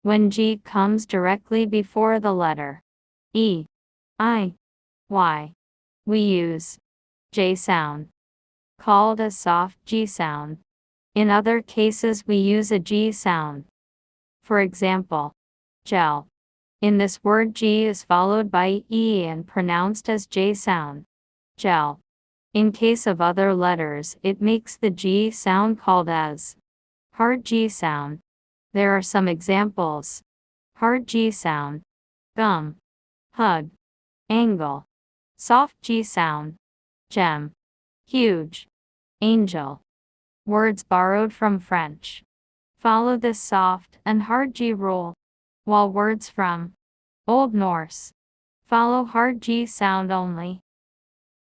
when G comes directly before the letter E, I, Y. We use J sound, called a soft G sound. In other cases we use a G sound. For example, gel. In this word G is followed by E and pronounced as J sound. Gel. In case of other letters it makes the G sound called as hard G sound. There are some examples. Hard G sound. Gum. Hug. Angle. Soft G sound. Gem. Huge. Angel. Words borrowed from French. Follow this soft and hard G rule, while words from Old Norse follow hard G sound only.